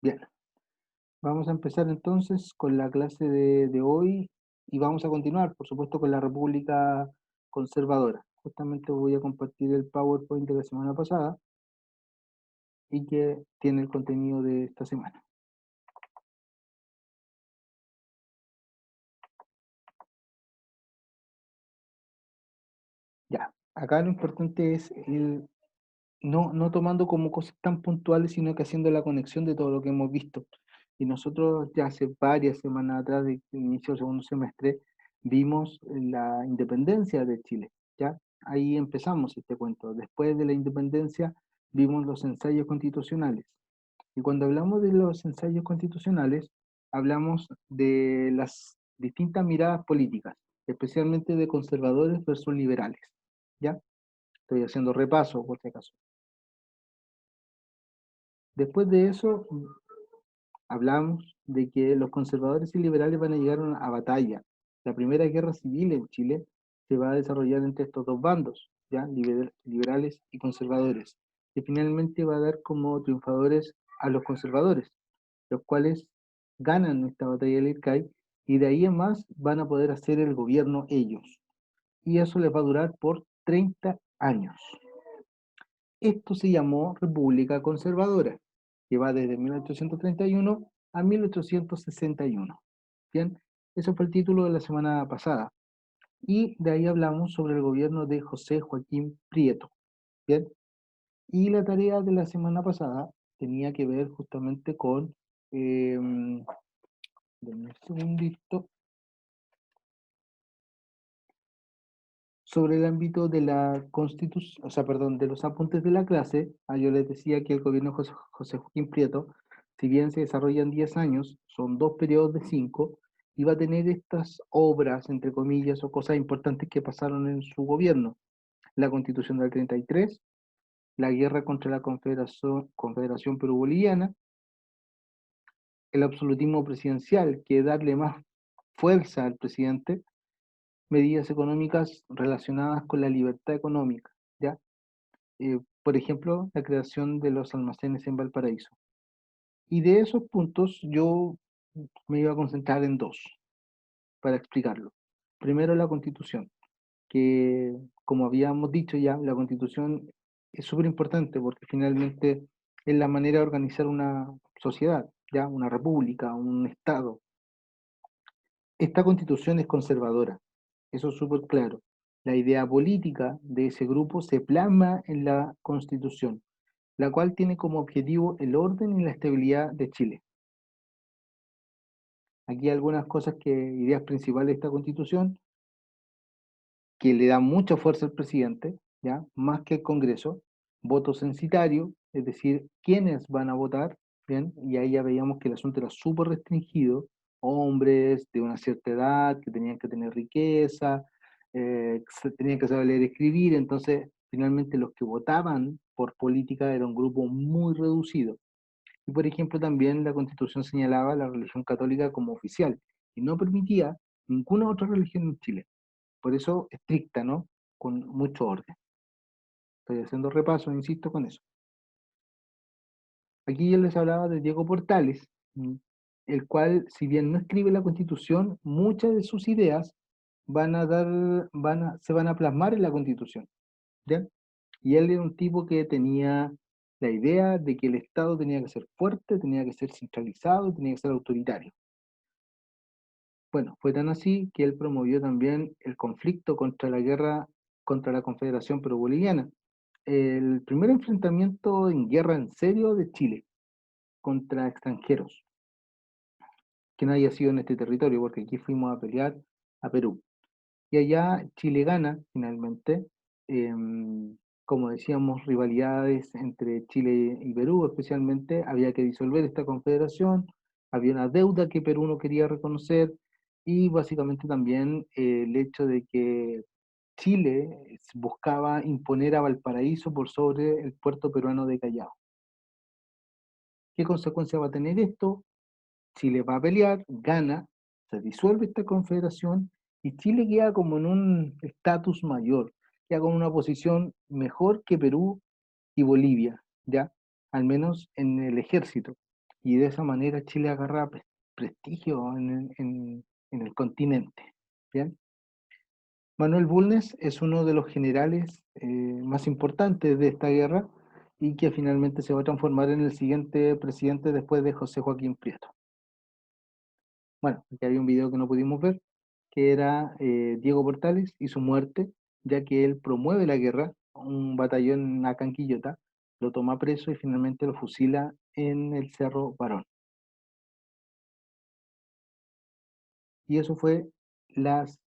Bien, vamos a empezar entonces con la clase de hoy y vamos a continuar, por supuesto, con la República Conservadora. Justamente voy a compartir el PowerPoint de la semana pasada y que tiene el contenido de esta semana. Ya, acá lo importante es no tomando como cosas tan puntuales, sino que haciendo la conexión de todo lo que hemos visto. Y nosotros ya hace varias semanas atrás, de inicio del segundo semestre, vimos la independencia de Chile, ¿ya? Ahí empezamos este cuento. Después de la independencia, vimos los ensayos constitucionales. Y cuando hablamos de los ensayos constitucionales, hablamos de las distintas miradas políticas, especialmente de conservadores versus liberales, ¿ya? Estoy haciendo repaso, por si acaso. Después de eso, hablamos de que los conservadores y liberales van a llegar a batalla. La primera guerra civil en Chile se va a desarrollar entre estos dos bandos, ¿ya? Liberales y conservadores, que finalmente va a dar como triunfadores a los conservadores, los cuales ganan esta batalla del IRCAI y de ahí en más van a poder hacer el gobierno ellos. Y eso les va a durar por 30 años. Esto se llamó República Conservadora, que va desde 1831 a 1861. Bien, ese fue el título de la semana pasada. Y de ahí hablamos sobre el gobierno de José Joaquín Prieto. Bien, y la tarea de la semana pasada tenía que ver justamente con, denme un segundito, sobre el ámbito de la constitución, o sea, perdón, de los apuntes de la clase. Yo les decía que el gobierno de José Joaquín Prieto, si bien se desarrolla en 10 años, son dos periodos de 5, y va a tener estas obras, entre comillas, o cosas importantes que pasaron en su gobierno. La Constitución del 33, la guerra contra la Confederación Perú-Boliviana, el absolutismo presidencial, que darle más fuerza al presidente, medidas económicas relacionadas con la libertad económica, ¿ya? Por ejemplo, la creación de los almacenes en Valparaíso. Y de esos puntos yo me iba a concentrar en dos para explicarlo. Primero, la Constitución, que como habíamos dicho ya, la Constitución es súper importante porque finalmente es la manera de organizar una sociedad, ya una república, un estado. Esta Constitución es conservadora, eso es súper claro. La idea política de ese grupo se plasma en la Constitución, la cual tiene como objetivo el orden y la estabilidad de Chile. Aquí hay algunas cosas ideas principales de esta constitución, que le da mucha fuerza al presidente, ¿ya? Más que el Congreso, voto censitario, es decir, quiénes van a votar, ¿bien? Y ahí ya veíamos que el asunto era súper restringido, hombres de una cierta edad, que tenían que tener riqueza, tenían que saber leer y escribir, entonces finalmente los que votaban por política era un grupo muy reducido. Y por ejemplo, también la Constitución señalaba la religión católica como oficial y no permitía ninguna otra religión en Chile. Por eso estricta, ¿no? Con mucho orden. Estoy haciendo repaso, insisto con eso. Aquí yo les hablaba de Diego Portales, el cual, si bien no escribe la Constitución, muchas de sus ideas se van a plasmar en la Constitución. ¿Ya? Y él era un tipo que tenía la idea de que el Estado tenía que ser fuerte, tenía que ser centralizado, tenía que ser autoritario. Bueno, fue tan así que él promovió también el conflicto contra la guerra contra la Confederación Perú-Boliviana, el primer enfrentamiento en guerra en serio de Chile contra extranjeros, que no haya sido en este territorio, porque aquí fuimos a pelear a Perú. Y allá Chile gana finalmente, como decíamos, rivalidades entre Chile y Perú, especialmente había que disolver esta confederación, había una deuda que Perú no quería reconocer y básicamente también el hecho de que Chile buscaba imponer a Valparaíso por sobre el puerto peruano de Callao. ¿Qué consecuencia va a tener esto? Chile va a pelear, gana, se disuelve esta confederación y Chile queda como en un estatus mayor, queda con una posición mejor que Perú y Bolivia, ¿ya? Al menos en el ejército. y de esa manera Chile agarra prestigio en el continente. ¿Bien? Manuel Bulnes es uno de los generales más importantes de esta guerra y que finalmente se va a transformar en el siguiente presidente después de José Joaquín Prieto. Bueno, aquí había un video que no pudimos ver, que era Diego Portales y su muerte, ya que él promueve la guerra, un batallón acá en Quillota, lo toma preso y finalmente lo fusila en el Cerro Barón. Y eso fue las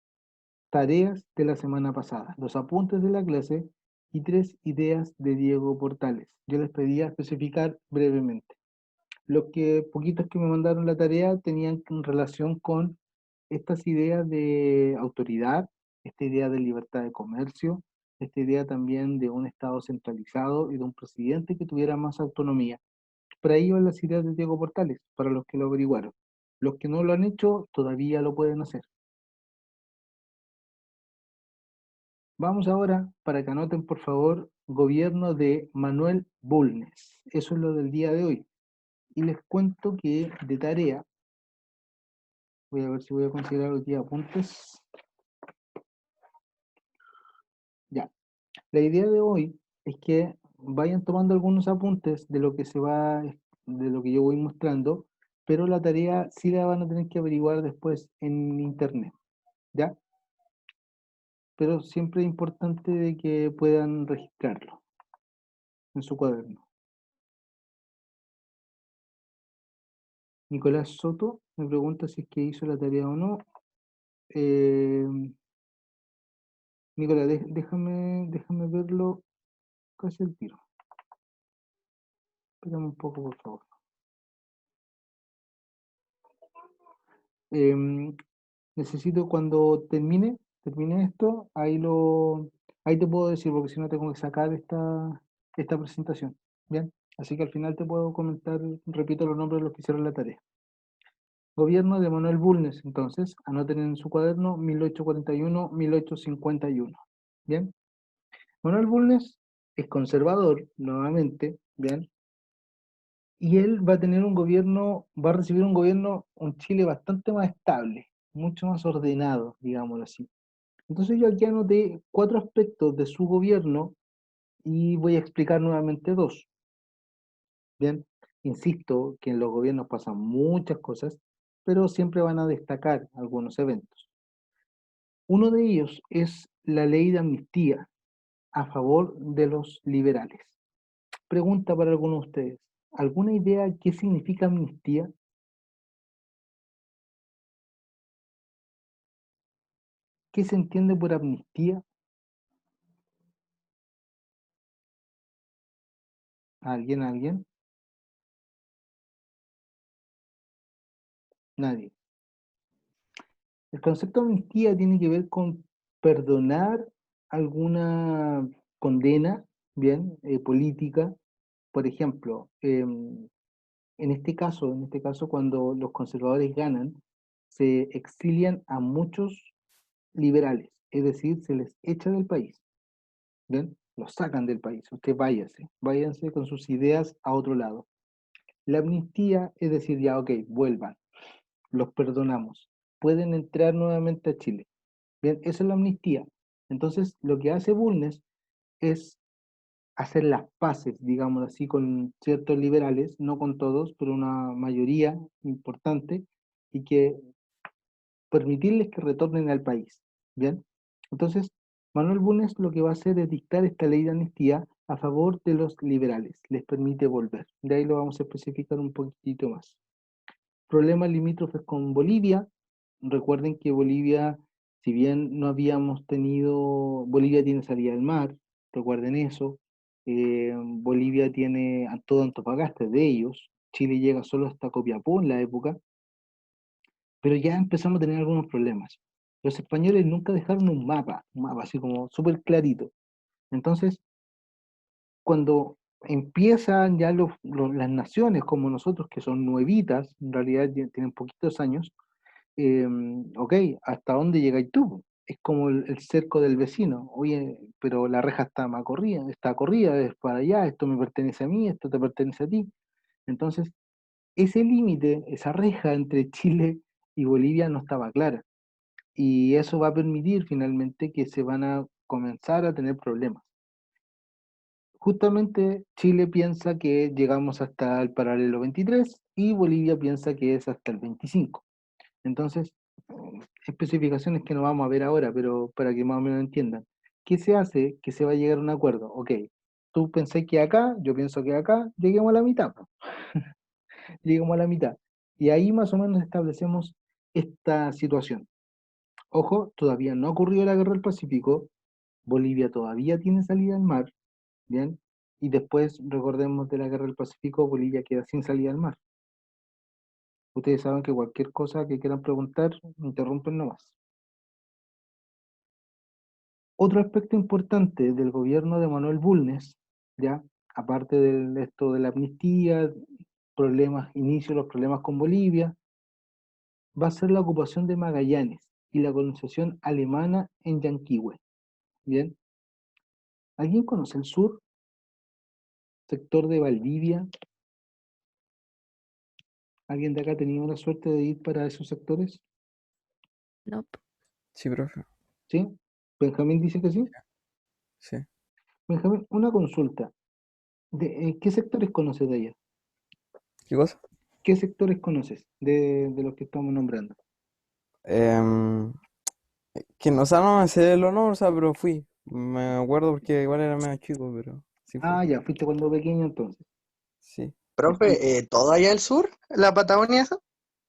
tareas de la semana pasada, los apuntes de la clase y 3 ideas de Diego Portales. Yo les pedía especificar brevemente. Los que poquitos que me mandaron la tarea tenían relación con estas ideas de autoridad, esta idea de libertad de comercio, esta idea también de un Estado centralizado y de un presidente que tuviera más autonomía. Por ahí van las ideas de Diego Portales, para los que lo averiguaron. Los que no lo han hecho todavía lo pueden hacer. Vamos ahora, para que anoten por favor, gobierno de Manuel Bulnes. Eso es lo del día de hoy. Y les cuento que de tarea, voy a ver si voy a considerar aquí apuntes. Ya, la idea de hoy es que vayan tomando algunos apuntes de lo que de lo que yo voy mostrando, pero la tarea sí la van a tener que averiguar después en internet, ¿ya? Pero siempre es importante de que puedan registrarlo en su cuaderno. Nicolás Soto me pregunta si es que hizo la tarea o no. Eh, Nicolás, déjame verlo casi el tiro. Espérame un poco, por favor. Em, Necesito cuando termine esto, ahí te puedo decir, porque si no tengo que sacar esta presentación. Bien, así que al final te puedo comentar, repito los nombres de los que hicieron la tarea. Gobierno de Manuel Bulnes, entonces, anoten en su cuaderno 1841-1851. Bien, Manuel Bulnes es conservador, nuevamente, bien, y él va a tener un gobierno, va a recibir un gobierno, un Chile bastante más estable, mucho más ordenado, digámoslo así. Entonces yo aquí anoté 4 aspectos de su gobierno y voy a explicar nuevamente 2. Bien, insisto que en los gobiernos pasan muchas cosas, pero siempre van a destacar algunos eventos. Uno de ellos es la ley de amnistía a favor de los liberales. Pregunta para algunos de ustedes, ¿alguna idea qué significa amnistía? ¿Qué se entiende por amnistía? ¿Alguien, alguien? Nadie. El concepto de amnistía tiene que ver con perdonar alguna condena, bien, política. Por ejemplo, en este caso, cuando los conservadores ganan, se exilian a muchos liberales, es decir, se les echa del país, bien, los sacan del país. Usted váyanse con sus ideas a otro lado. La amnistía es decir, ya, ok, vuelvan, los perdonamos, pueden entrar nuevamente a Chile. Bien, esa es la amnistía. Entonces, lo que hace Bulnes es hacer las paces, digamos así, con ciertos liberales, no con todos, pero una mayoría importante, y que permitirles que retornen al país. Bien, entonces, Manuel Bulnes lo que va a hacer es dictar esta ley de amnistía a favor de los liberales, les permite volver. De ahí lo vamos a especificar un poquitito más. Problemas limítrofes con Bolivia. Recuerden que Bolivia, si bien no habíamos tenido, Bolivia tiene salida al mar, recuerden eso. Bolivia tiene a todo Antofagasta, es de ellos. Chile llega solo hasta Copiapó en la época, pero ya empezamos a tener algunos problemas. Los españoles nunca dejaron un mapa así como súper clarito. Entonces, cuando empiezan ya las naciones como nosotros, que son nuevitas, en realidad ya tienen poquitos años, ok, ¿hasta dónde llegáis tú? Es como el cerco del vecino. Oye, pero la reja está corrida, es para allá, esto me pertenece a mí, esto te pertenece a ti. Entonces, ese límite, esa reja entre Chile y Bolivia no estaba clara. Y eso va a permitir finalmente que se van a comenzar a tener problemas. Justamente Chile piensa que llegamos hasta el paralelo 23 y Bolivia piensa que es hasta el 25. Entonces, especificaciones que no vamos a ver ahora, pero para que más o menos entiendan. ¿Qué se hace? Que se va a llegar a un acuerdo. Ok, tú pensás que acá, yo pienso que acá, lleguemos a la mitad, po. Lleguemos a la mitad. Y ahí más o menos establecemos esta situación. Ojo, todavía no ha ocurrido la guerra del Pacífico, Bolivia todavía tiene salida al mar, ¿bien? Y después, recordemos de la guerra del Pacífico, Bolivia queda sin salida al mar. Ustedes saben que cualquier cosa que quieran preguntar, interrumpen nomás. Otro aspecto importante del gobierno de Manuel Bulnes, ¿ya? Aparte de esto de la amnistía, problemas, inicio de los problemas con Bolivia, va a ser la ocupación de Magallanes y la colonización alemana en Yanquihue, ¿bien? ¿Alguien conoce el sur? Sector de Valdivia. ¿Alguien de acá tenía la suerte de ir para esos sectores? Nope. Sí, profe. ¿Sí? Benjamín dice que sí. Sí. Benjamín, una consulta. ¿Qué sectores conoces de allá? ¿Qué cosa? ¿Qué sectores conoces de los que estamos nombrando? Em, que no, o sea, no me sé el honor, o sea, pero fui. Me acuerdo porque igual era medio chico, pero sí fui. Ah, ya, fuiste cuando pequeño entonces. Sí. Ya. Profe, ¿todo allá al sur? ¿La Patagonia esa?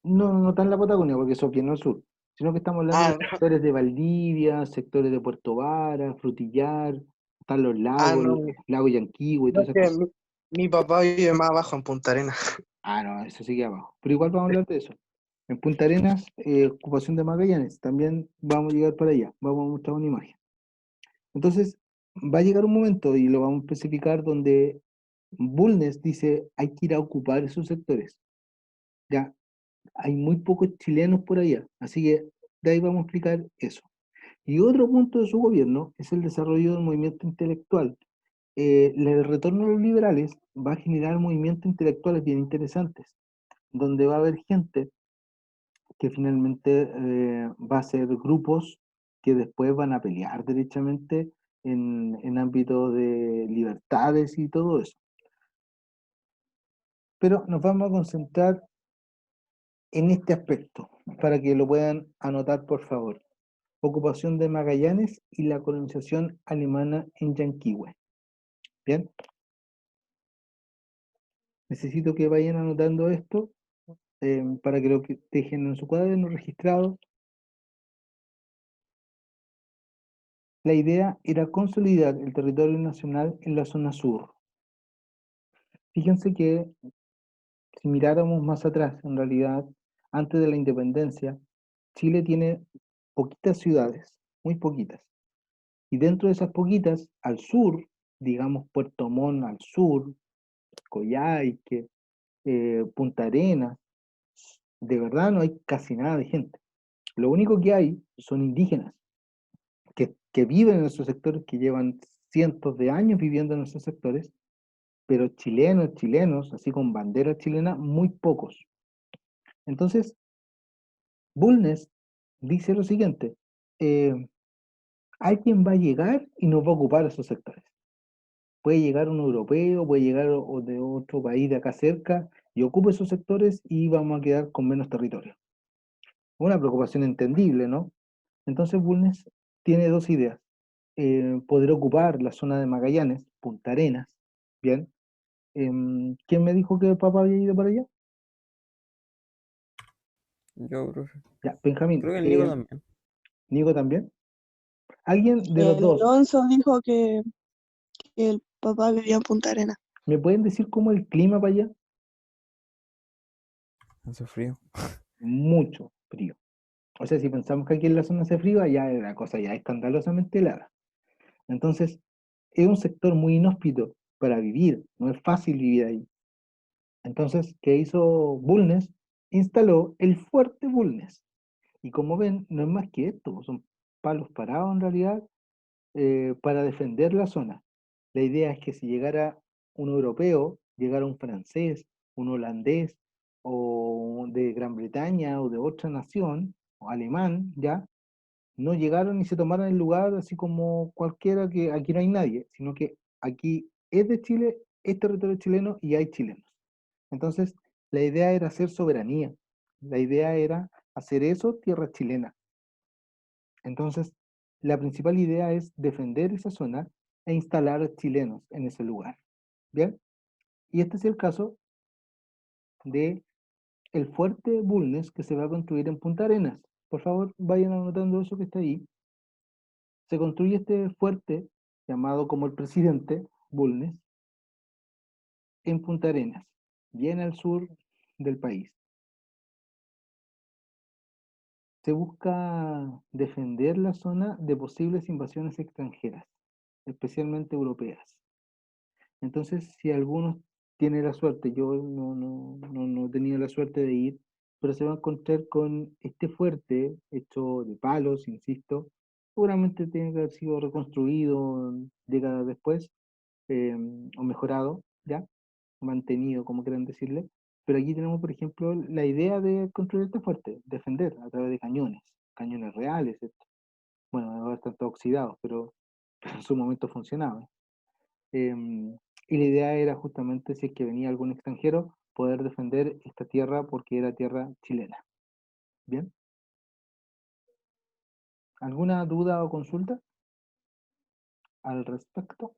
No, no está en la Patagonia, porque eso aquí no es sur, sino que estamos hablando de Ah, los no. sectores de Valdivia, sectores de Puerto Vara, Frutillar, están los Ah, lagos, no. el lago Yanquihue y No, todas es esas que cosas. mi papá vive más abajo en Punta Arenas. Ah, no, eso sigue abajo. Pero igual vamos a hablar de eso. En Punta Arenas, ocupación de Magallanes, también vamos a llegar para allá, vamos a mostrar una imagen. Entonces, va a llegar un momento, y lo vamos a especificar, donde Bulnes dice, hay que ir a ocupar esos sectores. Ya, hay muy pocos chilenos por allá, así que de ahí vamos a explicar eso. Y otro punto de su gobierno es el desarrollo del movimiento intelectual. El retorno a los liberales va a generar movimientos intelectuales bien interesantes, donde va a haber gente que finalmente va a ser grupos que después van a pelear derechamente en ámbitos de libertades y todo eso. Pero nos vamos a concentrar en este aspecto, para que lo puedan anotar por favor. Ocupación de Magallanes y la colonización alemana en Yanquihue. Bien, necesito que vayan anotando esto para que lo dejen en su cuaderno registrado. La idea era consolidar el territorio nacional en la zona sur. Fíjense que si miráramos más atrás, en realidad, antes de la independencia, Chile tiene poquitas ciudades, muy poquitas. Y dentro de esas poquitas, al sur, digamos Puerto Montt al sur, Coyhaique, Punta Arenas, de verdad no hay casi nada de gente. Lo único que hay son indígenas que viven en esos sectores, que llevan cientos de años viviendo en esos sectores, pero chilenos, chilenos, así con bandera chilena, muy pocos. Entonces, Bulnes dice lo siguiente, eh, alguien va a llegar y nos va a ocupar esos sectores. Puede llegar un europeo, puede llegar de otro país de acá cerca y ocupe esos sectores y vamos a quedar con menos territorio. Una preocupación entendible, ¿no? Entonces Bulnes tiene dos ideas. Poder ocupar la zona de Magallanes, Punta Arenas, ¿bien? ¿Quién me dijo que el papá había ido para allá? Yo, profe. Ya, Benjamín. Creo que el Nico también. ¿Nico también? ¿Alguien de los El dos Alonso dijo que el papá vivía en Punta Arenas. me pueden decir cómo es el clima para allá? Hace frío. Mucho frío. O sea, si pensamos que aquí en la zona hace frío, allá la cosa ya es escandalosamente helada. Entonces, es un sector muy inhóspito para vivir, no es fácil vivir ahí. Entonces, ¿qué hizo Bulnes? Instaló el fuerte Bulnes. Y como ven, no es más que esto, son palos parados en realidad para defender la zona. La idea es que si llegara un europeo, llegara un francés, un holandés o de Gran Bretaña o de otra nación, o alemán, ¿ya? No llegaron y se tomaron el lugar así como cualquiera, que aquí no hay nadie, sino que aquí es de Chile, es territorio chileno y hay chilenos. Entonces, la idea era hacer soberanía, la idea era hacer eso tierra chilena. Entonces, la principal idea es defender esa zona e instalar chilenos en ese lugar. ¿Bien? Y este es el caso de el fuerte Bulnes que se va a construir en Punta Arenas. Por favor, vayan anotando eso que está ahí. Se construye este fuerte, llamado como el presidente Bulnes, en Punta Arenas, bien al sur del país. Se busca defender la zona de posibles invasiones extranjeras, especialmente europeas. Entonces, si algunos tienen la suerte, yo no he tenido la suerte de ir, pero se va a encontrar con este fuerte hecho de palos, insisto, seguramente tiene que haber sido reconstruido décadas después, o mejorado, ¿ya? Mantenido, como quieran decirle. Pero aquí tenemos, por ejemplo, la idea de construir este fuerte, defender a través de cañones, cañones reales, ¿cierto? Bueno, ahora están todos oxidados, pero en su momento funcionaban. Y la idea era justamente, si es que venía algún extranjero, poder defender esta tierra porque era tierra chilena. ¿Bien? ¿Alguna duda o consulta al respecto?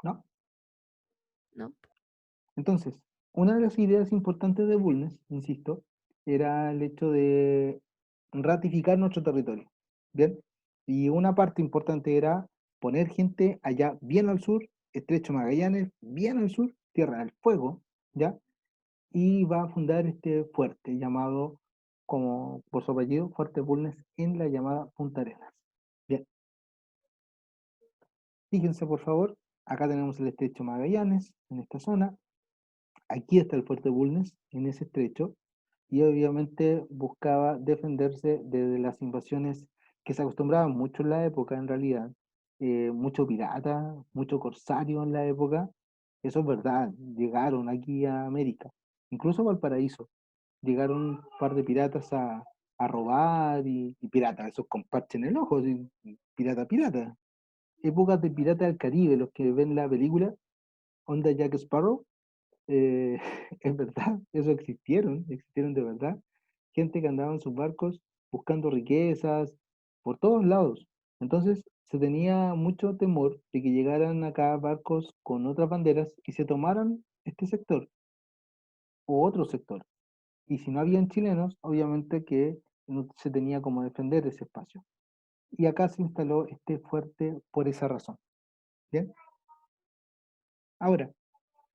¿No? No. Entonces, una de las ideas importantes de Bulnes, insisto, era el hecho de ratificar nuestro territorio. ¿Bien? Y una parte importante era poner gente allá bien al sur, Estrecho Magallanes, bien al sur, Tierra del Fuego, ¿ya? Y va a fundar este fuerte llamado, como por su apellido, Fuerte Bulnes, en la llamada Punta Arenas. Bien, fíjense por favor, acá tenemos el estrecho Magallanes, en esta zona, aquí está el Fuerte Bulnes, en ese estrecho, y obviamente buscaba defenderse de las invasiones que se acostumbraban mucho en la época, en realidad, mucho pirata, mucho corsario en la época, eso es verdad, llegaron aquí a América, incluso a Valparaíso, llegaron un par de piratas a robar y piratas, esos con parche en el ojo, pirata, pirata. Épocas de Pirata del Caribe, los que ven la película, onda Jack Sparrow, eh, es verdad, eso existieron de verdad. Gente que andaba en sus barcos buscando riquezas por todos lados. Entonces se tenía mucho temor de que llegaran acá barcos con otras banderas y se tomaran este sector o otro sector. Y si no habían chilenos, obviamente que no se tenía como defender ese espacio. Y acá se instaló este fuerte por esa razón. ¿Bien? Ahora,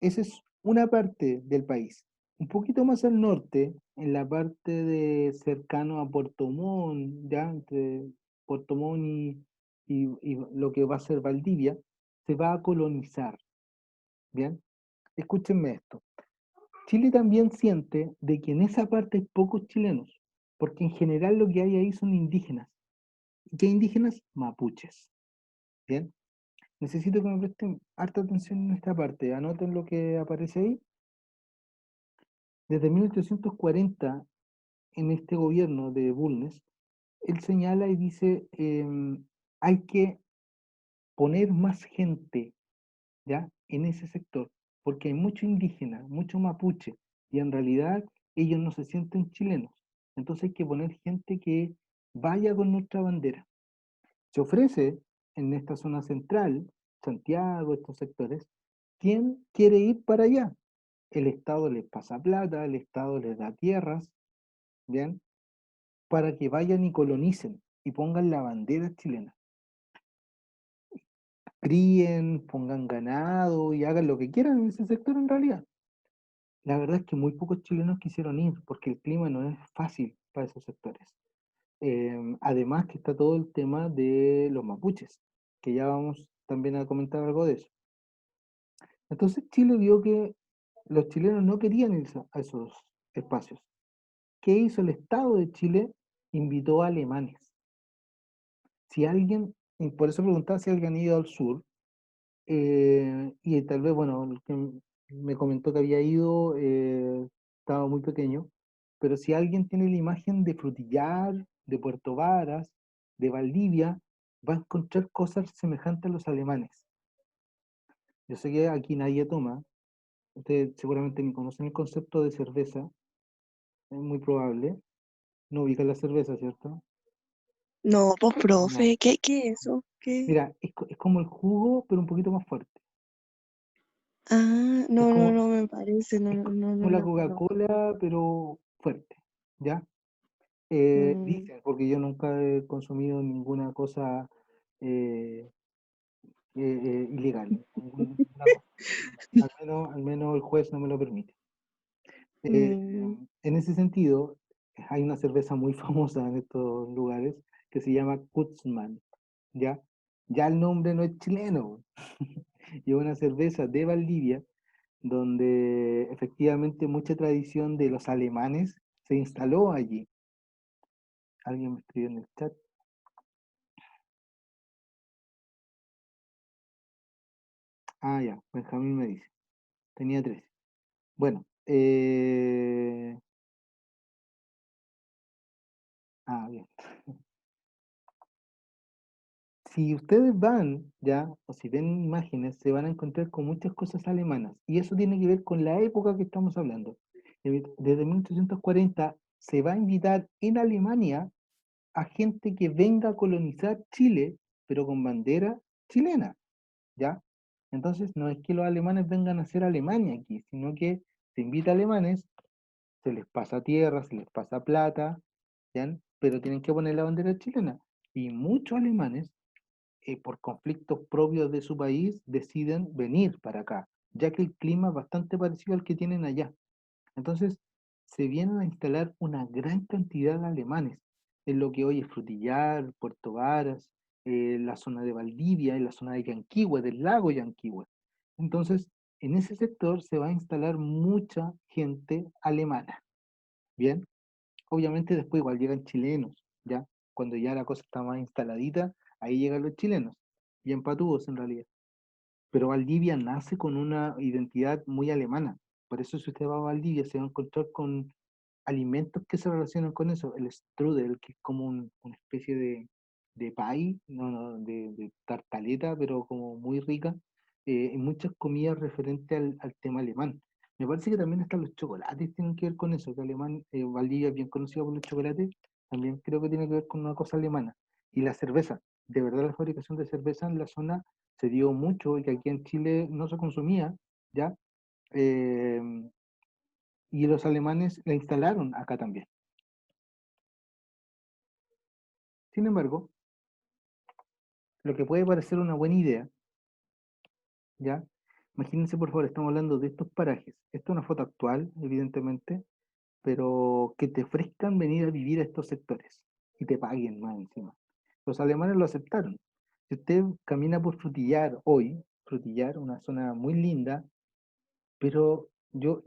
esa es una parte del país. Un poquito más al norte, en la parte de cercano a Puerto Montt, ya entre Puerto Montt y lo que va a ser Valdivia, se va a colonizar. ¿Bien? Escúchenme esto. Chile también siente de que en esa parte hay pocos chilenos, porque en general lo que hay ahí son indígenas. ¿Y qué indígenas? Mapuches. Bien, necesito que me presten harta atención en esta parte. Anoten lo que aparece ahí. Desde 1840, en este gobierno de Bulnes, él señala y dice, hay que poner más gente, ¿ya? En ese sector, porque hay mucho indígena, mucho mapuche, y en realidad ellos no se sienten chilenos. Entonces hay que poner gente que vaya con nuestra bandera. Se ofrece en esta zona central, Santiago, estos sectores, ¿quién quiere ir para allá? El Estado les pasa plata, el Estado les da tierras, ¿bien? Para que vayan y colonicen y pongan la bandera chilena. Críen, pongan ganado y hagan lo que quieran en ese sector en realidad. La verdad es que muy pocos chilenos quisieron ir porque el clima no es fácil para esos sectores. Además que está todo el tema de los mapuches, que ya vamos también a comentar algo de eso. Entonces Chile vio que los chilenos no querían ir a esos espacios. ¿Qué hizo el Estado de Chile? Invitó a alemanes. Si alguien, y por eso preguntaba si alguien ha ido al sur, y tal vez, bueno, me comentó que había ido, estaba muy pequeño, pero si alguien tiene la imagen de Frutillar, de Puerto Varas, de Valdivia, va a encontrar cosas semejantes a los alemanes. Yo sé que aquí nadie toma, ustedes seguramente ni conocen el concepto de cerveza, es muy probable, no ubican la cerveza, ¿cierto? No, pues Ya. profe, ¿qué es eso? ¿Qué? Mira, es como el jugo, pero un poquito más fuerte. Ah, Es no, como, no me parece, no, es no, no, no como la la conozco. Coca-Cola, pero fuerte, ¿ya? Mm, Dicen, porque yo nunca he consumido ninguna cosa eh, ilegal, ninguna cosa. Al menos el juez no me lo permite. Eh, mm, en ese sentido, hay una cerveza muy famosa en estos lugares que se llama Kutzmann, ¿ya? Ya el nombre no es chileno, y es una cerveza de Valdivia donde efectivamente mucha tradición de los alemanes se instaló allí. Alguien me escribió en el chat. Ah, ya, Benjamín me dice. Tenía 13. Bueno, bien. Si ustedes van, ya, o si ven imágenes, se van a encontrar con muchas cosas alemanas. Y eso tiene que ver con la época que estamos hablando. Desde 1840 se va a invitar en Alemania a gente que venga a colonizar Chile, pero con bandera chilena, ¿ya? Entonces, no es que los alemanes vengan a hacer Alemania aquí, sino que se invita a alemanes, se les pasa tierra, se les pasa plata, ¿ya? Pero tienen que poner la bandera chilena. Y muchos alemanes, por conflictos propios de su país, deciden venir para acá, ya que el clima es bastante parecido al que tienen allá. Entonces, se vienen a instalar una gran cantidad de alemanes en lo que hoy es Frutillar, Puerto Varas, la zona de Valdivia, en la zona de Yanquihue, del lago Yanquihue. Entonces, en ese sector se va a instalar mucha gente alemana. Bien, obviamente después igual llegan chilenos, ¿ya? Cuando ya la cosa está más instaladita, ahí llegan los chilenos, bien patudos en realidad. Pero Valdivia nace con una identidad muy alemana. Por eso si usted va a Valdivia se va a encontrar con alimentos que se relacionan con eso. El strudel, que es como una especie de pie, de tartaleta, pero como muy rica. Y muchas comidas referentes al tema alemán. Me parece que también están los chocolates, tienen que ver con eso, que alemán, Valdivia es bien conocido por los chocolates, también creo que tiene que ver con una cosa alemana. Y la cerveza, de verdad la fabricación de cerveza en la zona se dio mucho y que aquí en Chile no se consumía, ¿ya? Eh, y los alemanes la instalaron acá también. Sin embargo, lo que puede parecer una buena idea, ¿ya? Imagínense, por favor, estamos hablando de estos parajes. Esta es una foto actual, evidentemente, pero que te ofrezcan venir a vivir a estos sectores y te paguen más encima. Los alemanes lo aceptaron. Si usted camina por Frutillar hoy, Frutillar, una zona muy linda, pero yo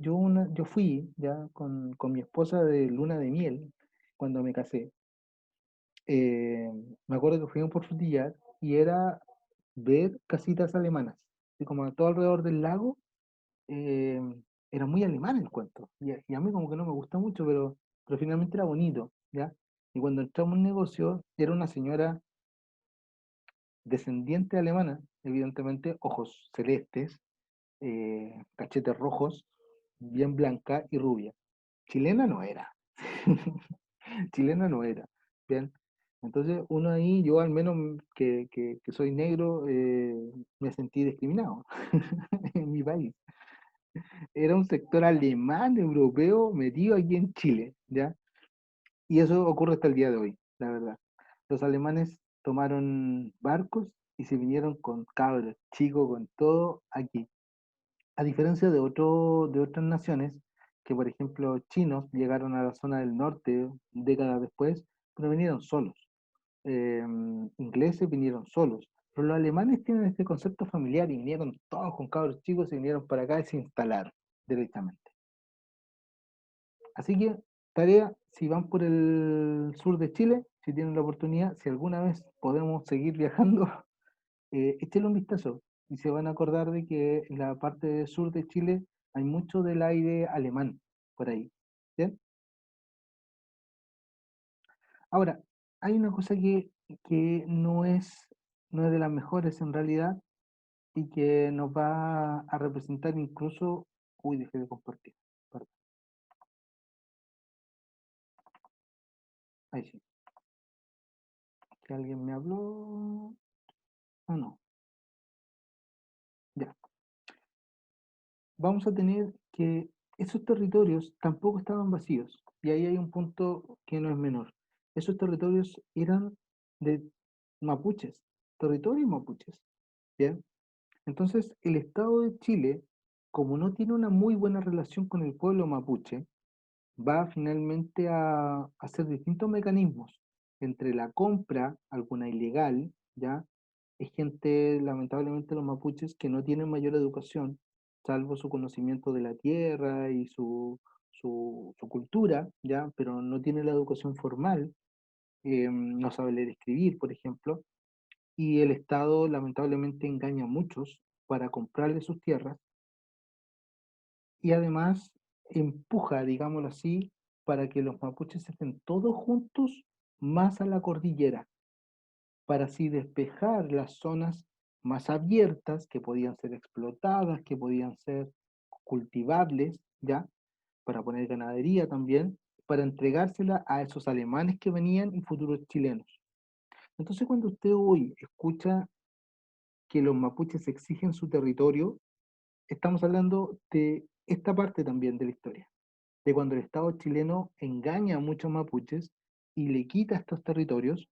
fui ya con mi esposa de luna de miel cuando me casé. eh, Me acuerdo que fuimos por Frutillar y era ver casitas alemanas. Y como a todo alrededor del lago, eh, era muy alemán el cuento. Y a mí como que no me gusta mucho, pero finalmente era bonito, ¿ya? Y cuando entramos en negocio, era una señora descendiente alemana, evidentemente, ojos celestes, cachetes rojos, bien blanca y rubia. Chilena no era. Chilena no era. Bien. Entonces, uno ahí, yo al menos que soy negro, me sentí discriminado en mi país. Era un sector alemán, europeo, metido aquí en Chile, ¿ya? Y eso ocurre hasta el día de hoy, la verdad. Los alemanes tomaron barcos y se vinieron con cabros, chicos, con todo aquí. A diferencia de otras naciones, que por ejemplo chinos llegaron a la zona del norte décadas después, pero vinieron solos. Eh, Ingleses vinieron solos. Pero los alemanes tienen este concepto familiar y vinieron todos con cabros chicos y vinieron para acá y se instalaron directamente. Así que, tarea, si van por el sur de Chile, si tienen la oportunidad, si alguna vez podemos seguir viajando, échenle un vistazo. y se van a acordar de que en la parte sur de Chile hay mucho del aire alemán por ahí. ¿Bien? Ahora, hay una cosa que no es de las mejores en realidad y que nos va a representar incluso... Uy, dejé de compartir. Perdón. Ahí sí. Que alguien me habló. Ah, no. Ya. Vamos a tener que esos territorios tampoco estaban vacíos. Y ahí hay un punto que no es menor. Esos territorios eran de mapuches, territorios mapuches. Bien. Entonces, el Estado de Chile, como no tiene una muy buena relación con el pueblo mapuche, va finalmente a hacer distintos mecanismos entre la compra, alguna ilegal, ¿ya? Es gente, lamentablemente, los mapuches que no tienen mayor educación, salvo su conocimiento de la tierra y su cultura, ¿ya? Pero no tienen la educación formal, no sabe leer y escribir, por ejemplo, y el Estado, lamentablemente, engaña a muchos para comprarle sus tierras y además empuja, digámoslo así, para que los mapuches estén todos juntos más a la cordillera, para así despejar las zonas más abiertas que podían ser explotadas, que podían ser cultivables, ¿ya? Para poner ganadería también, para entregársela a esos alemanes que venían y futuros chilenos. Entonces, cuando usted hoy escucha que los mapuches exigen su territorio, estamos hablando de esta parte también de la historia, de cuando el Estado chileno engaña a muchos mapuches y le quita estos territorios,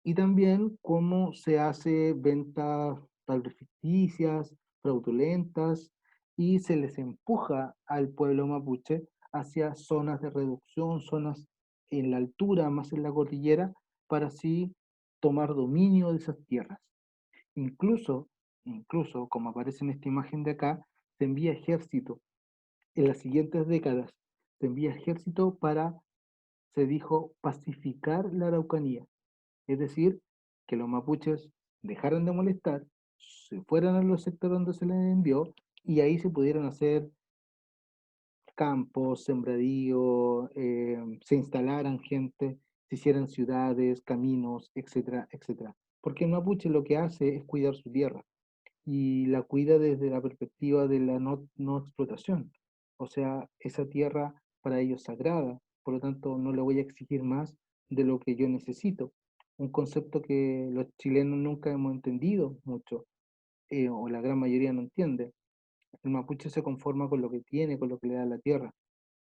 y también cómo se hace ventas tal vez ficticias, fraudulentas, y se les empuja al pueblo mapuche hacia zonas de reducción, zonas en la altura, más en la cordillera, para así tomar dominio de esas tierras. Incluso, incluso, como aparece en esta imagen de acá, se envía ejército en las siguientes décadas, se envía ejército para, se dijo, pacificar la Araucanía. Es decir, que los mapuches dejaran de molestar, se fueran a los sectores donde se les envió y ahí se pudieran hacer campos, sembradíos, se instalaran gente, se hicieran ciudades, caminos, etcétera, etcétera. Porque el mapuche lo que hace es cuidar su tierra y la cuida desde la perspectiva de la no explotación. O sea, esa tierra para ellos es sagrada, por lo tanto no le voy a exigir más de lo que yo necesito. Un concepto que los chilenos nunca hemos entendido mucho, o la gran mayoría no entiende. El mapuche se conforma con lo que tiene, con lo que le da la tierra.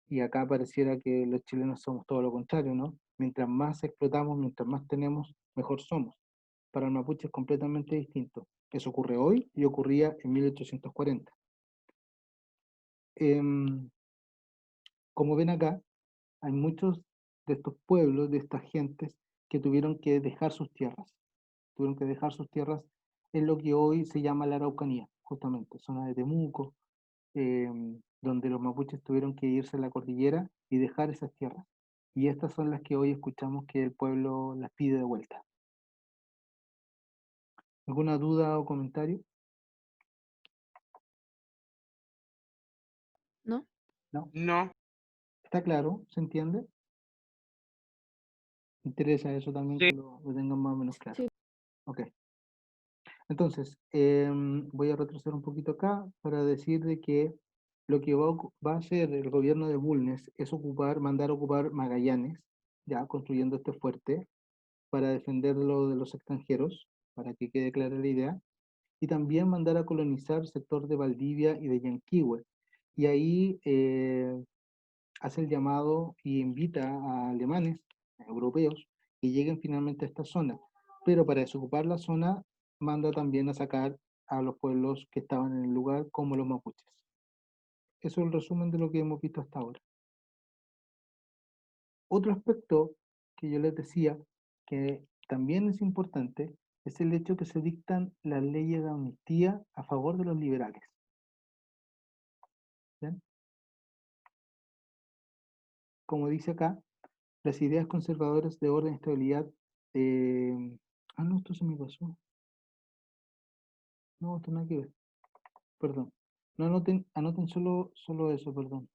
Y acá pareciera que los chilenos somos todo lo contrario, ¿no? Mientras más explotamos, mientras más tenemos, mejor somos. Para el mapuche es completamente distinto. Eso ocurre hoy y ocurría en 1840. Em, como ven acá, hay muchos de estos pueblos, de estas gentes, que tuvieron que dejar sus tierras. Tuvieron que dejar sus tierras en lo que hoy se llama la Araucanía, justamente, zona de Temuco, donde los mapuches tuvieron que irse a la cordillera y dejar esas tierras. Y estas son las que hoy escuchamos que el pueblo las pide de vuelta. ¿Alguna duda o comentario? ¿No? ¿No? No. ¿Está claro? ¿Se entiende? Interesa eso también Sí. que lo tengan más o menos claro. Sí. Ok. Entonces, voy a retroceder un poquito acá para decir de que lo que va a hacer el gobierno de Bulnes es mandar a ocupar Magallanes, ya construyendo este fuerte, para defenderlo de los extranjeros, para que quede clara la idea, y también mandar a colonizar el sector de Valdivia y de Yanquihue. Y ahí hace el llamado y invita a alemanes, a europeos, que lleguen finalmente a esta zona. Pero para desocupar la zona, manda también a sacar a los pueblos que estaban en el lugar, como los mapuches. Eso es el resumen de lo que hemos visto hasta ahora. Otro aspecto que yo les decía, que también es importante, es el hecho que se dictan las leyes de amnistía a favor de los liberales. ¿Bien? Como dice acá, las ideas conservadoras de orden y estabilidad. No, esto se me pasó. No, esto nada que ver. Perdón. No anoten solo eso, perdón.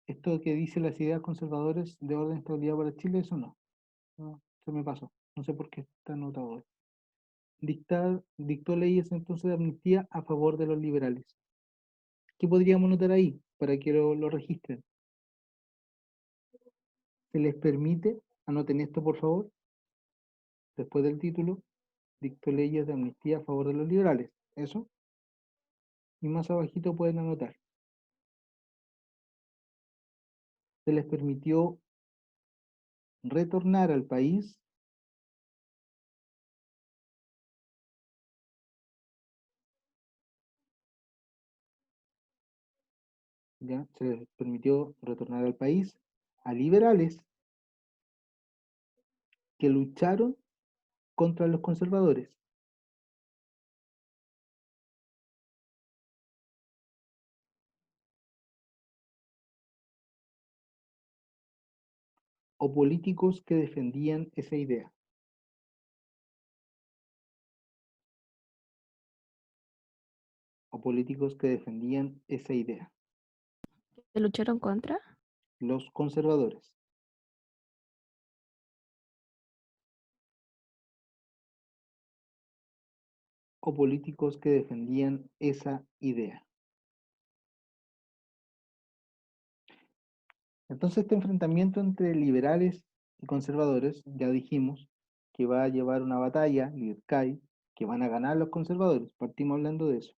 Esto que dice las ideas conservadoras de orden y estabilidad para Chile, eso no. No, se me pasó. No sé por qué está anotado ahí. Dictó leyes entonces de amnistía a favor de los liberales. ¿Qué podríamos notar ahí para que lo registren? Se les permite, anoten esto por favor, después del título, dictó leyes de amnistía a favor de los liberales. Eso. Y más abajito pueden anotar. Se les permitió retornar al país ¿ya? Se les permitió retornar al país a liberales que lucharon contra los conservadores o políticos que defendían esa idea. O políticos que defendían esa idea. ¿Se lucharon contra? Los conservadores. O políticos que defendían esa idea. Entonces este enfrentamiento entre liberales y conservadores, ya dijimos que va a llevar una batalla, Lircay, que van a ganar los conservadores, partimos hablando de eso.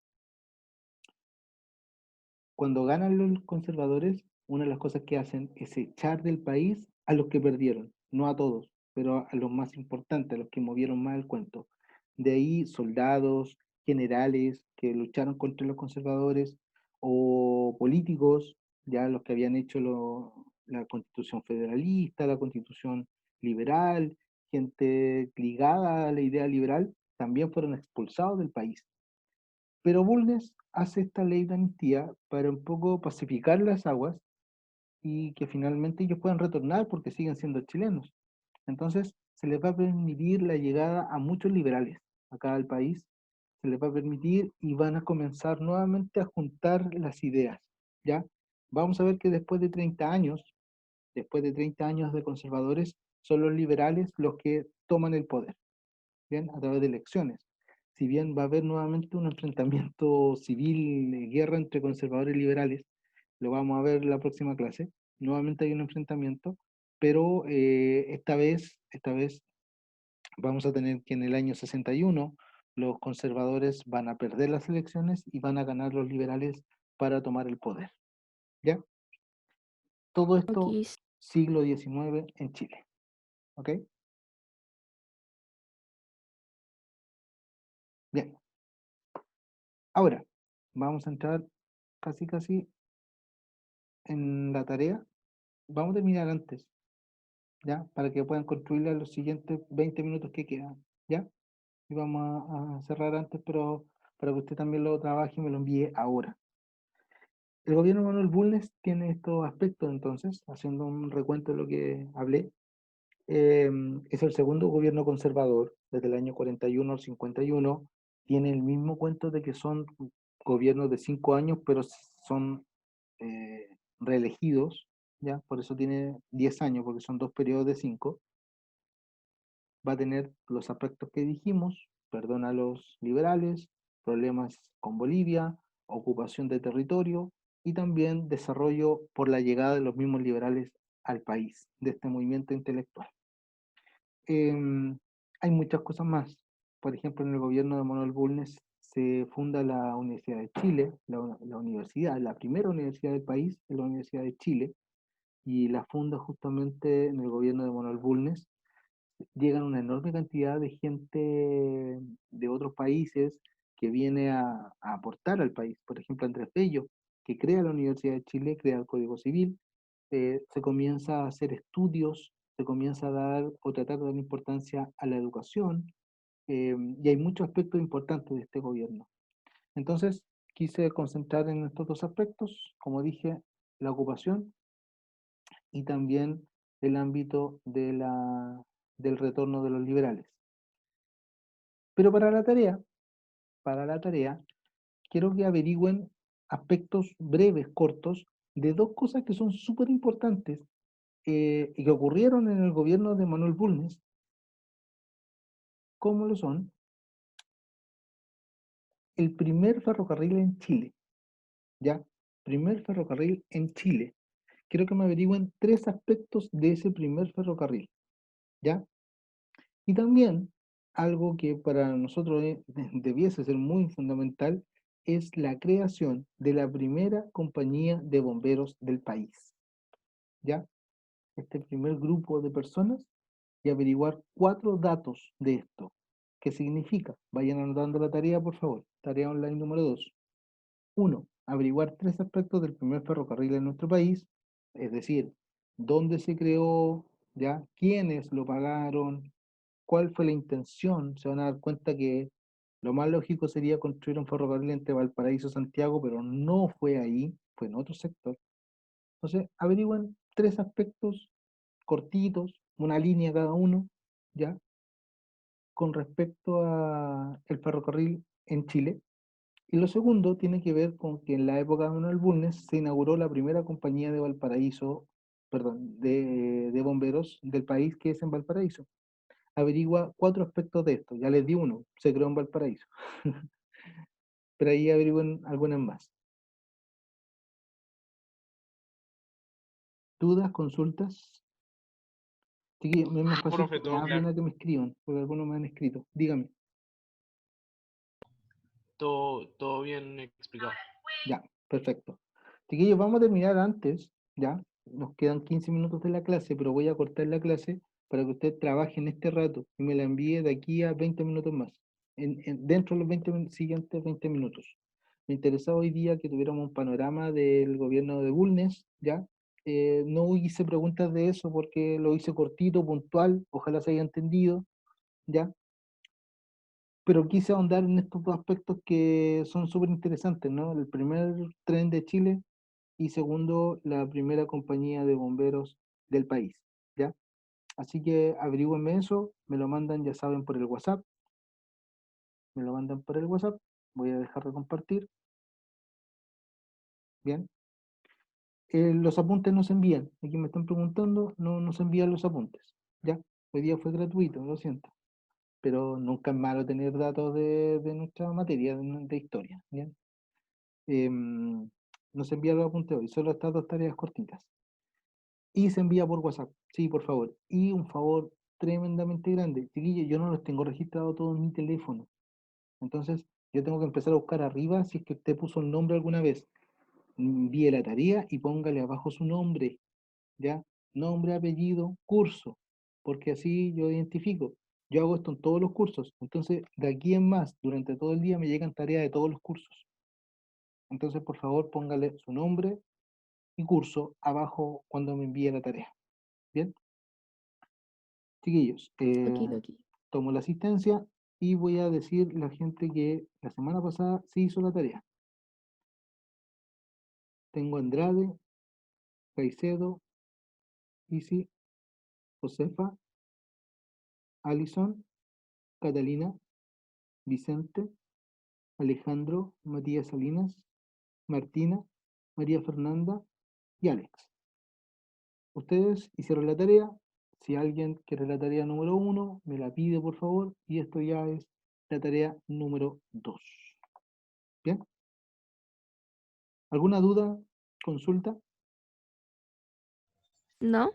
Cuando ganan los conservadores, una de las cosas que hacen es echar del país a los que perdieron, no a todos, pero a los más importantes, a los que movieron más el cuento. De ahí soldados, generales que lucharon contra los conservadores o políticos, ya los que habían hecho la constitución federalista, la constitución liberal, gente ligada a la idea liberal, también fueron expulsados del país. Pero Bulnes hace esta ley de amnistía para un poco pacificar las aguas y que finalmente ellos puedan retornar porque siguen siendo chilenos. Entonces, se les va a permitir la llegada a muchos liberales acá al país, se les va a permitir y van a comenzar nuevamente a juntar las ideas, ¿ya? Vamos a ver que después de 30 años de conservadores, son los liberales los que toman el poder, ¿bien? A través de elecciones. Si bien va a haber nuevamente un enfrentamiento civil, guerra entre conservadores y liberales, lo vamos a ver en la próxima clase, nuevamente hay un enfrentamiento, pero esta vez vamos a tener que en el año 61 los conservadores van a perder las elecciones y van a ganar los liberales para tomar el poder. ¿Ya? Todo esto Ok, siglo XIX en Chile. ¿Ok? Bien. Ahora, vamos a entrar casi en la tarea. Vamos a terminar antes, ¿ya? Para que puedan construirla en los siguientes 20 minutos que quedan, ¿ya? Y vamos a cerrar antes, pero para que usted también lo trabaje y me lo envíe ahora. El gobierno de Manuel Bulnes tiene estos aspectos, entonces, haciendo un recuento de lo que hablé. Es el segundo gobierno conservador, desde el año 41 al 51. Tiene el mismo cuento de que son gobiernos de 5 años, pero son reelegidos, ¿ya? Por eso tiene 10 años, porque son 2 periodos de 5. Va a tener los aspectos que dijimos: perdón a los liberales, problemas con Bolivia, ocupación de territorio y también desarrollo por la llegada de los mismos liberales al país, de este movimiento intelectual. Em, Hay muchas cosas más. Por ejemplo, en el gobierno de Manuel Bulnes se funda la Universidad de Chile, la universidad, la primera universidad del país, es la Universidad de Chile, y la funda justamente en el gobierno de Manuel Bulnes. Llegan una enorme cantidad de gente de otros países que viene a aportar al país. Por ejemplo, Andrés Bello, que crea la Universidad de Chile, crea el Código Civil. Se comienza a hacer estudios, se comienza a dar o tratar de dar importancia a la educación, y hay muchos aspectos importantes de este gobierno. Entonces, quise concentrar en estos dos aspectos, como dije, la ocupación y también el ámbito del retorno de los liberales. Pero para la tarea, para la tarea, quiero que averigüen aspectos breves, cortos, de dos cosas que son súper importantes y que ocurrieron en el gobierno de Manuel Bulnes, como lo son el primer ferrocarril en Chile, ¿ya? Primer ferrocarril en Chile. Quiero que me averigüen 3 aspectos de ese primer ferrocarril, ¿ya? Y también, algo que para nosotros debiese ser muy fundamental, es la creación de la primera compañía de bomberos del país, ¿ya? Este primer grupo de personas y averiguar 4 datos de esto. ¿Qué significa? Vayan anotando la tarea, por favor. Tarea online número 2. 1. Averiguar 3 aspectos del primer ferrocarril en nuestro país, es decir, dónde se creó, ¿ya? ¿Quiénes lo pagaron? ¿Cuál fue la intención? Se van a dar cuenta que lo más lógico sería construir un ferrocarril entre Valparaíso y Santiago, pero no fue ahí, fue en otro sector. Entonces, averigüen 3 aspectos cortitos, una línea cada uno, ¿ya? Con respecto a el ferrocarril en Chile. Y lo segundo tiene que ver con que en la época de Manuel Bulnes se inauguró la primera compañía de Valparaíso, perdón, de bomberos del país, que es en Valparaíso. Averigua 4 aspectos de esto. Ya les di uno, se creó en Valparaíso. Pero ahí averigüen algunas más. ¿Dudas, consultas? Chiquillos, es más fácil Profe, que me todo hablen claro. a que me escriban, porque algunos me han escrito. Dígame. Todo bien explicado. Ya, perfecto. Chiquillos, vamos a terminar antes, ya. Nos quedan 15 minutos de la clase, pero voy a cortar la clase para que usted trabaje en este rato y me la envíe de aquí a 20 minutos más. Dentro de los siguientes 20 minutos. Me interesaba hoy día que tuviéramos un panorama del gobierno de Bulnes, ¿ya? No hice preguntas de eso porque lo hice cortito, puntual, ojalá se haya entendido, ¿ya? Pero quise ahondar en estos dos aspectos que son súper interesantes, ¿no? El primer tren de Chile y segundo, la primera compañía de bomberos del país, ¿ya? Así que averígüenme eso, me lo mandan, ya saben, por el WhatsApp, me lo mandan por el WhatsApp, voy a dejar de compartir, ¿bien? Los apuntes no se envían, aquí me están preguntando, no se envían los apuntes, ¿ya? Hoy día fue gratuito, lo siento, pero nunca es malo tener datos de nuestra materia, de historia, ¿bien? No se envía los apuntes hoy, solo estas 2 tareas cortitas. Y se envía por WhatsApp, sí, por favor. Y un favor tremendamente grande, chiquillos, yo no los tengo registrados todos en mi teléfono. Entonces, yo tengo que empezar a buscar arriba si es que usted puso el nombre alguna vez. Envíe la tarea y póngale abajo su nombre, ¿ya? Nombre, apellido, curso, porque así yo identifico. Yo hago esto en todos los cursos. Entonces, de aquí en más, durante todo el día me llegan tareas de todos los cursos. Entonces, por favor, póngale su nombre y curso abajo cuando me envíe la tarea. ¿Bien? Chiquillos, Okidoki. tomo la asistencia y voy a decir la gente que la semana pasada sí hizo la tarea. Tengo Andrade, Caicedo, Isi, Josefa, Alison, Catalina, Vicente, Alejandro, Matías Salinas, Martina, María Fernanda y Alex. Ustedes hicieron la tarea. Si alguien quiere la tarea número 1, me la pide por favor. Y esto ya es la tarea número 2. ¿Bien? ¿Alguna duda? ¿Consulta? ¿No?